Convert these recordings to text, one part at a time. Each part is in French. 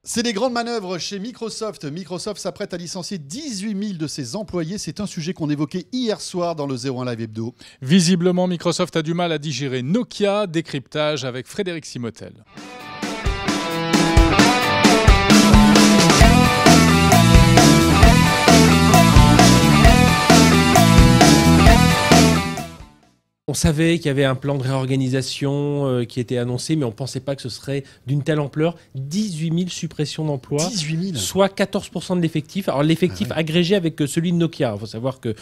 C'est les grandes manœuvres chez Microsoft. Microsoft s'apprête à licencier 18 000 de ses employés. C'est un sujet qu'on évoquait hier soir dans le 01 Live Hebdo. Visiblement, Microsoft a du mal à digérer Nokia. Décryptage avec Frédéric Simotel. On savait qu'il y avait un plan de réorganisation qui était annoncé, mais on ne pensait pas que ce serait d'une telle ampleur. 18 000 suppressions d'emplois, 18 000 soit 14% de l'effectif. Alors l'effectif agrégé avec celui de Nokia. Il faut savoir que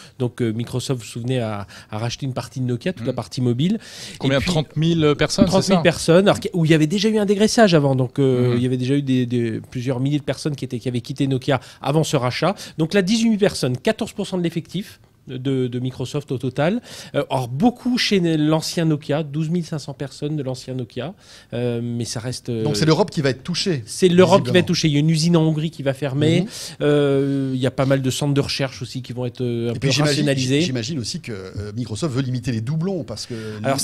Microsoft, vous vous souvenez, a racheté une partie de Nokia, toute la partie mobile. Combien? 30 000 personnes, 30 000 personnes, alors, où il y avait déjà eu un dégraissage avant. Donc il y avait déjà eu plusieurs milliers de personnes qui avaient quitté Nokia avant ce rachat. Donc là, 18 000 personnes, 14% de l'effectif de Microsoft au total. Or, beaucoup chez l'ancien Nokia, 12 500 personnes de l'ancien Nokia, mais ça reste... Donc c'est l'Europe qui va être touchée. C'est l'Europe qui va être touchée. Il y a une usine en Hongrie qui va fermer. Il y a pas mal de centres de recherche aussi qui vont être un peu rationalisés. J'imagine aussi que Microsoft veut limiter les doublons, parce que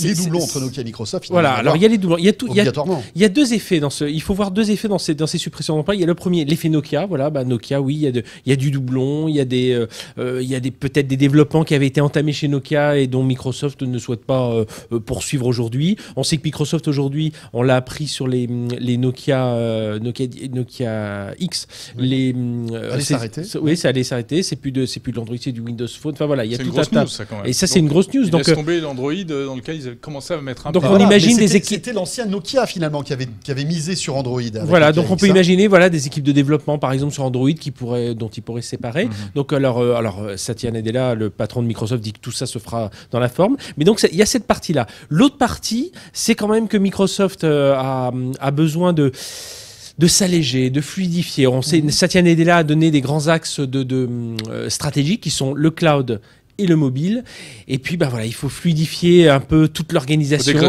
les doublons entre Nokia et Microsoft... Voilà, alors il y a les doublons. Il y a deux effets il faut voir deux effets dans ces suppressions d'emplois. Il y a le premier, l'effet Nokia. Voilà, Nokia, oui, il y a du doublon, il y a peut-être des développements qui avaient été entamés chez Nokia et dont Microsoft ne souhaite pas poursuivre aujourd'hui. On sait que Microsoft aujourd'hui, on l'a appris sur les Nokia X. Oui. Allait s'arrêter. Oui, ça allait s'arrêter. C'est plus de l'Android, c'est du Windows Phone. Enfin voilà, il y a tout un tas. Et ça, donc, c'est une grosse news. Donc laisse tomber l'Android dans lequel ils avaient commencé à mettre un peu. Donc on imagine des équipes. C'était l'ancien Nokia finalement qui avait misé sur Android. Voilà, donc on peut imaginer des équipes de développement par exemple sur Android dont ils pourraient se séparer. Donc alors Satya Nadella, le patron de Microsoft, dit que tout ça se fera dans la forme. Mais donc il y a cette partie-là. L'autre partie, c'est quand même que Microsoft a besoin de s'alléger, de fluidifier. On sait, Satya Nadella a donné des grands axes stratégiques qui sont le cloud et le mobile. Et puis il faut fluidifier un peu toute l'organisation. Il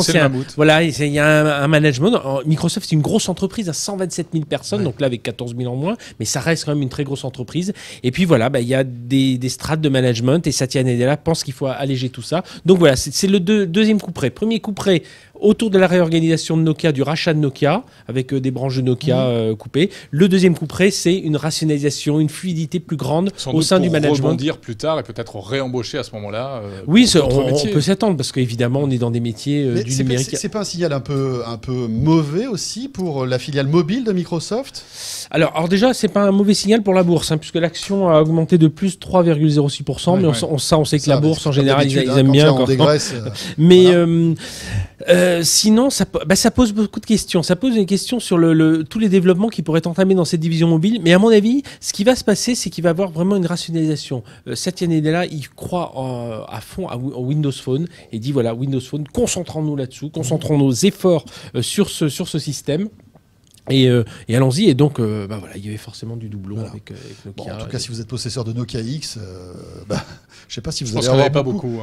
y a un management. Microsoft, c'est une grosse entreprise à 127 000 personnes, donc là avec 14 000 en moins, mais ça reste quand même une très grosse entreprise. Et puis il y a des strates de management et Satya Nadella pense qu'il faut alléger tout ça. Donc voilà, c'est le deuxième coup près. Premier coup près autour de la réorganisation de Nokia, du rachat de Nokia, avec des branches de Nokia coupées. Le deuxième coup près, c'est une rationalisation, une fluidité plus grande au sein du management. Pour rebondir plus tard et peut-être réembaucher à ce moment-là. Oui, on peut s'attendre, parce qu'évidemment, on est dans des métiers du numérique. C'est pas un signal un peu mauvais aussi pour la filiale mobile de Microsoft ? Alors déjà, c'est pas un mauvais signal pour la bourse, puisque l'action a augmenté de plus 3,06%, mais on sait que la bourse, en général, ils aiment bien. Mais sinon, ça pose beaucoup de questions. Ça pose une question sur tous les développements qui pourraient être entamés dans cette division mobile. Mais à mon avis, ce qui va se passer, c'est qu'il va y avoir vraiment une rationalisation. Satya Nadella, il croit à fond à Windows Phone et dit voilà, Windows Phone, concentrons-nous là-dessous, concentrons nos efforts sur ce système. Et allons-y. Et donc, il y avait forcément du doublon avec Nokia. En tout cas, si vous êtes possesseur de Nokia X, je sais pas si vous allez avoir avoir beaucoup.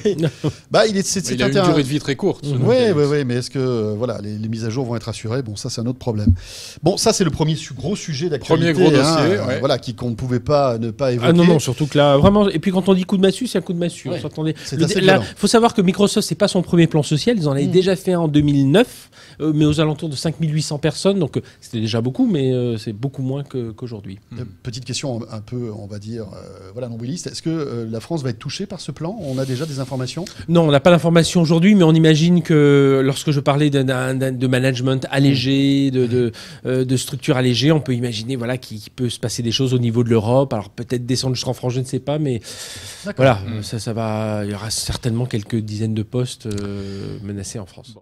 Il a une durée de vie très courte. Oui, mais est-ce que les mises à jour vont être assurées? Bon, ça, c'est un autre problème. Bon, ça, c'est le premier gros sujet d'actualité. Premier gros dossier, qu'on ne pouvait pas ne pas évoquer. Ah non, surtout que là, vraiment. Et puis quand on dit coup de massue, c'est un coup de massue. Il faut savoir que Microsoft, c'est pas son premier plan social. Ils en avaient déjà fait un en 2009, mais aux alentours de 5 800 personnes. Donc c'était déjà beaucoup, mais c'est beaucoup moins qu'aujourd'hui. Petite question un peu, on va dire, nombriliste. Est-ce que la France va être touchée par ce plan? On a déjà des informations? Non, on n'a pas d'informations aujourd'hui, mais on imagine que lorsque je parlais de management allégé, de structure allégée, on peut imaginer qu'il peut se passer des choses au niveau de l'Europe. Alors peut-être descendre jusqu'en France, je ne sais pas, mais il y aura certainement quelques dizaines de postes menacés en France.